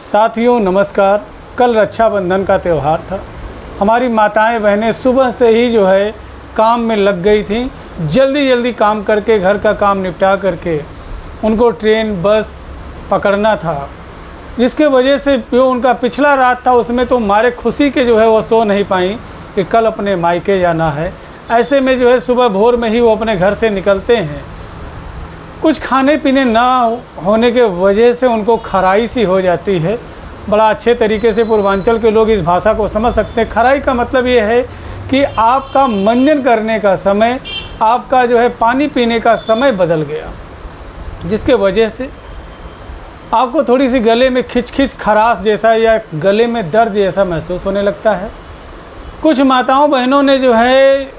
साथियों नमस्कार। कल रक्षाबंधन का त्यौहार था। हमारी माताएं बहनें सुबह से ही जो है काम में लग गई थी। जल्दी जल्दी काम करके घर का काम निपटा करके उनको ट्रेन बस पकड़ना था, जिसके वजह से जो उनका पिछला रात था उसमें तो मारे खुशी के जो है वो सो नहीं पाई कि कल अपने मायके जाना है। ऐसे में जो है सुबह भोर में ही वो अपने घर से निकलते हैं। कुछ खाने पीने ना होने के वजह से उनको खराई सी हो जाती है। बड़ा अच्छे तरीके से पूर्वांचल के लोग इस भाषा को समझ सकते हैं। खराई का मतलब ये है कि आपका मंजन करने का समय, आपका जो है पानी पीने का समय बदल गया, जिसके वजह से आपको थोड़ी सी गले में खिच खराश जैसा या गले में दर्द जैसा महसूस होने लगता है। कुछ माताओं बहनों ने जो है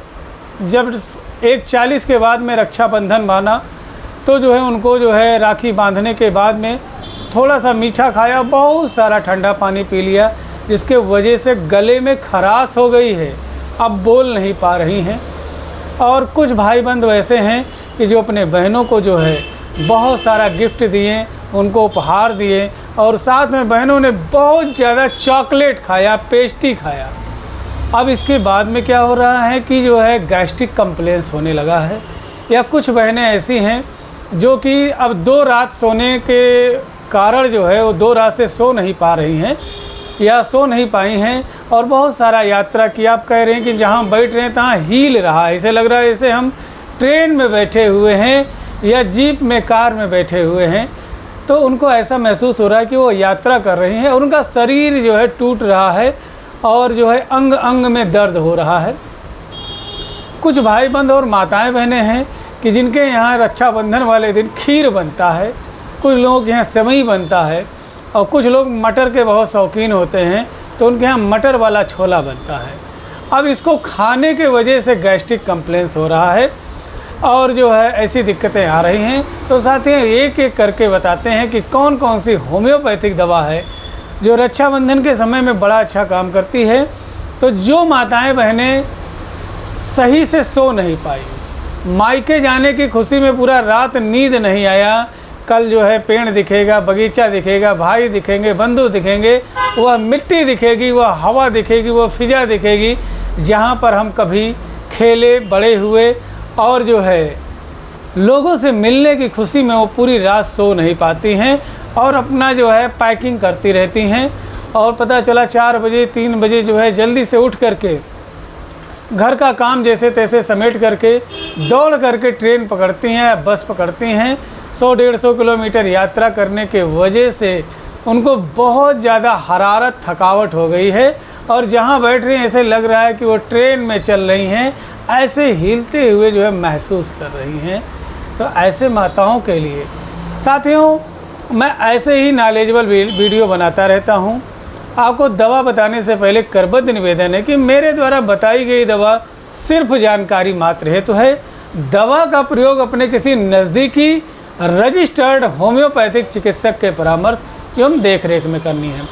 जब 1:40 के बाद में रक्षाबंधन माना तो जो है उनको जो है राखी बांधने के बाद में थोड़ा सा मीठा खाया, बहुत सारा ठंडा पानी पी लिया, जिसके वजह से गले में खराश हो गई है, अब बोल नहीं पा रही हैं। और कुछ भाई बंद वैसे हैं कि जो अपने बहनों को जो है बहुत सारा गिफ्ट दिए, उनको उपहार दिए और साथ में बहनों ने बहुत ज़्यादा चॉकलेट खाया, पेस्ट्री खाया। अब इसके बाद में क्या हो रहा है कि जो है गैस्ट्रिक कंप्लेंस होने लगा है। या कुछ बहनें ऐसी हैं जो कि अब 2 रात सोने के कारण जो है वो 2 रात से सो नहीं पा रही हैं या सो नहीं पाई हैं और बहुत सारा यात्रा की। आप कह रहे हैं कि जहाँ बैठ रहे हैं तहाँ हिल रहा है, ऐसे लग रहा है जैसे हम ट्रेन में बैठे हुए हैं या जीप में, कार में बैठे हुए हैं। तो उनको ऐसा महसूस हो रहा है कि वो यात्रा कर रही हैं और उनका शरीर जो है टूट रहा है और जो है अंग अंग में दर्द हो रहा है। कुछ भाई बंद और माताएं बहनें हैं कि जिनके यहाँ रक्षाबंधन वाले दिन खीर बनता है, कुछ लोगों के यहाँ सेवई बनता है और कुछ लोग मटर के बहुत शौकीन होते हैं तो उनके यहाँ मटर वाला छोला बनता है। अब इसको खाने के वजह से गैस्ट्रिक कंप्लेंस हो रहा है और जो है ऐसी दिक्कतें आ रही हैं। तो साथियों एक एक करके बताते हैं कि कौन कौन सी होम्योपैथिक दवा है जो रक्षाबंधन के समय में बड़ा अच्छा काम करती है। तो जो माताएं बहनें सही से सो नहीं पाई, मायके जाने की खुशी में पूरा रात नींद नहीं आया, कल जो है पेड़ दिखेगा, बगीचा दिखेगा, भाई दिखेंगे, बंधु दिखेंगे, वह मिट्टी दिखेगी, वह हवा दिखेगी, वह फिजा दिखेगी जहाँ पर हम कभी खेले बड़े हुए, और जो है लोगों से मिलने की खुशी में वो पूरी रात सो नहीं पाती हैं और अपना जो है पैकिंग करती रहती हैं। और पता चला 4 बजे 3 बजे जो है जल्दी से उठ करके घर का काम जैसे तैसे समेट करके दौड़ करके ट्रेन पकड़ती हैं, बस पकड़ती हैं। 100-150 किलोमीटर यात्रा करने के वजह से उनको बहुत ज़्यादा हरारत, थकावट हो गई है और जहाँ बैठ रही हैं ऐसे लग रहा है कि वो ट्रेन में चल रही हैं, ऐसे हिलते हुए जो है महसूस कर रही हैं। तो ऐसे माताओं के लिए साथियों मैं ऐसे ही नॉलेजेबल वीडियो बनाता रहता हूँ। आपको दवा बताने से पहले करबद्ध निवेदन है कि मेरे द्वारा बताई गई दवा सिर्फ जानकारी मात्र हेतु है। दवा का प्रयोग अपने किसी नज़दीकी रजिस्टर्ड होम्योपैथिक चिकित्सक के परामर्श एवं देखरेख में करनी है।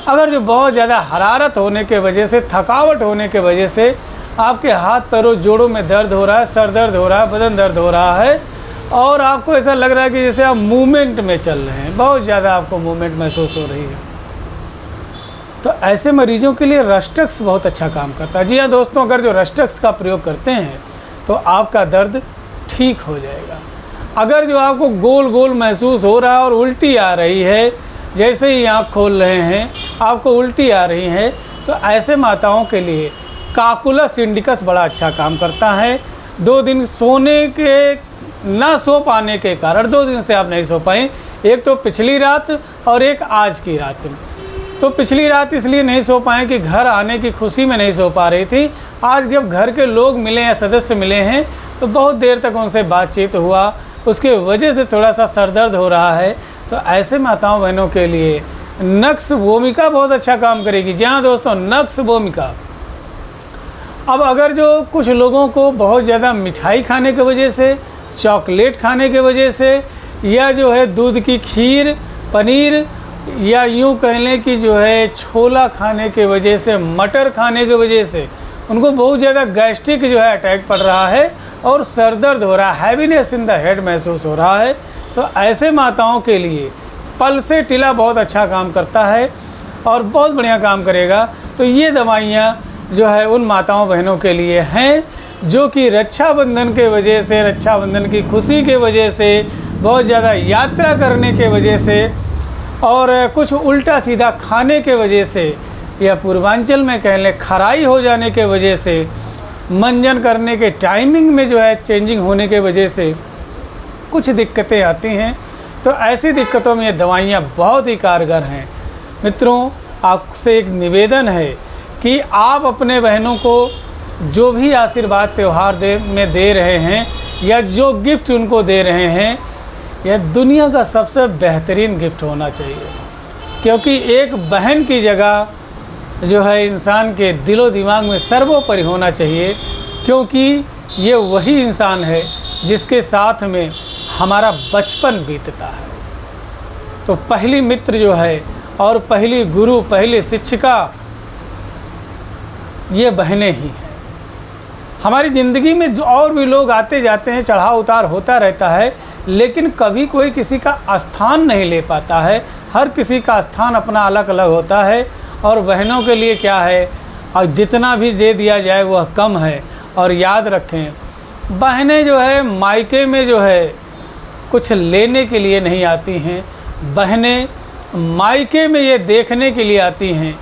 अगर जो बहुत ज़्यादा हरारत होने के वजह से, थकावट होने के वजह से आपके हाथ पैरों जोड़ों में दर्द हो रहा है, सर दर्द हो रहा है, बदन दर्द हो रहा है और आपको ऐसा लग रहा है कि जैसे आप मूवमेंट में चल रहे हैं, बहुत ज़्यादा आपको मूवमेंट महसूस हो रही है, तो ऐसे मरीजों के लिए रस्टक्स बहुत अच्छा काम करता है। जी हाँ दोस्तों, अगर जो रस्टक्स का प्रयोग करते हैं तो आपका दर्द ठीक हो जाएगा। अगर जो आपको गोल गोल महसूस हो रहा है और उल्टी आ रही है, जैसे ही आँख खोल रहे हैं आपको उल्टी आ रही है, तो ऐसे माताओं के लिए काकुलस इंडिकस बड़ा अच्छा काम करता है। 2 दिन सोने के ना सो पाने के कारण 2 दिन से आप नहीं सो पाए, एक तो पिछली रात और एक आज की रात। तो पिछली रात इसलिए नहीं सो पाए कि घर आने की खुशी में नहीं सो पा रही थी। आज जब घर के लोग मिले या सदस्य मिले हैं तो बहुत देर तक उनसे बातचीत हुआ, उसके वजह से थोड़ा सा सर दर्द हो रहा है। तो ऐसे माताओं बहनों के लिए नक्स भूमिका बहुत अच्छा काम करेगी। जी हाँ दोस्तों, नक्स भूमिका। अब अगर जो कुछ लोगों को बहुत ज़्यादा मिठाई खाने की वजह से, चॉकलेट खाने की वजह से या जो है दूध की खीर, पनीर या यूँ कह लें कि जो है छोला खाने की वजह से, मटर खाने की वजह से उनको बहुत ज़्यादा गैस्ट्रिक जो है अटैक पड़ रहा है और सर दर्द हो रहा है, हैवीनेस इन द हेड महसूस हो रहा है, तो ऐसे माताओं के लिए पल से टिला बहुत अच्छा काम करता है और बहुत बढ़िया काम करेगा। तो ये दवाइयाँ जो है उन माताओं बहनों के लिए हैं जो कि रक्षाबंधन के वजह से, रक्षाबंधन की खुशी के वजह से, बहुत ज़्यादा यात्रा करने के वजह से और कुछ उल्टा सीधा खाने के वजह से, या पूर्वांचल में कह लें खराई हो जाने के वजह से, मंजन करने के टाइमिंग में जो है चेंजिंग होने के वजह से कुछ दिक्कतें आती हैं। तो ऐसी दिक्कतों में ये दवाइयाँ बहुत ही कारगर हैं। मित्रों, आपसे एक निवेदन है कि आप अपने बहनों को जो भी आशीर्वाद त्यौहार में दे रहे हैं या जो गिफ्ट उनको दे रहे हैं, यह दुनिया का सबसे बेहतरीन गिफ्ट होना चाहिए। क्योंकि एक बहन की जगह जो है इंसान के दिलो दिमाग में सर्वोपरि होना चाहिए, क्योंकि ये वही इंसान है जिसके साथ में हमारा बचपन बीतता है। तो पहली मित्र जो है और पहली गुरु, पहली शिक्षिका ये बहनें ही हैं। हमारी ज़िंदगी में जो और भी लोग आते जाते हैं, चढ़ाव उतार होता रहता है, लेकिन कभी कोई किसी का स्थान नहीं ले पाता है। हर किसी का स्थान अपना अलग अलग होता है। और बहनों के लिए क्या है, और जितना भी दे दिया जाए वह कम है। और याद रखें, बहनें जो है मायके में जो है कुछ लेने के लिए नहीं आती हैं। बहनें मायके में ये देखने के लिए आती हैं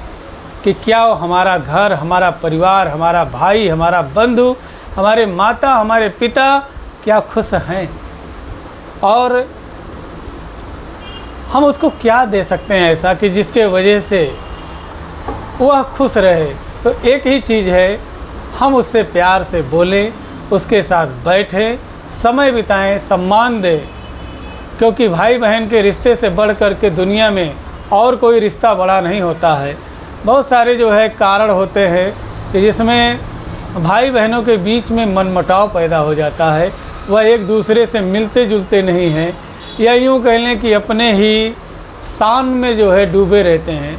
कि क्या हमारा घर, हमारा परिवार, हमारा भाई, हमारा बंधु, हमारे माता, हमारे पिता क्या खुश हैं और हम उसको क्या दे सकते हैं ऐसा कि जिसके वजह से वह खुश रहे। तो एक ही चीज़ है, हम उससे प्यार से बोलें, उसके साथ बैठें, समय बिताएं, सम्मान दें। क्योंकि भाई बहन के रिश्ते से बढ़ कर के दुनिया में और कोई रिश्ता बड़ा नहीं होता है। बहुत सारे जो है कारण होते हैं कि जिसमें भाई बहनों के बीच में मनमुटाव पैदा हो जाता है। वह एक दूसरे से मिलते जुलते नहीं हैं, या यूँ कह लें कि अपने ही शान में जो है डूबे रहते हैं।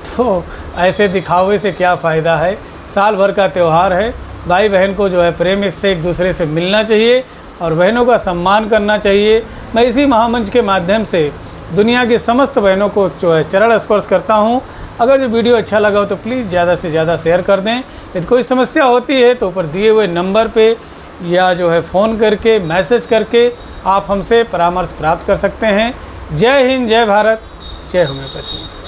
तो ऐसे दिखावे से क्या फ़ायदा है। साल भर का त्यौहार है, भाई बहन को जो है प्रेम से एक दूसरे से मिलना चाहिए और बहनों का सम्मान करना चाहिए। मैं इसी महामंच के माध्यम से दुनिया की समस्त बहनों को जो है चरण स्पर्श करता हूँ। अगर जो वीडियो अच्छा लगा हो तो प्लीज़ ज़्यादा से ज़्यादा शेयर कर दें। यदि कोई समस्या होती है तो ऊपर दिए हुए नंबर पे या जो है फ़ोन करके, मैसेज करके आप हमसे परामर्श प्राप्त कर सकते हैं। जय हिंद, जय भारत, जय होम्योपैथी।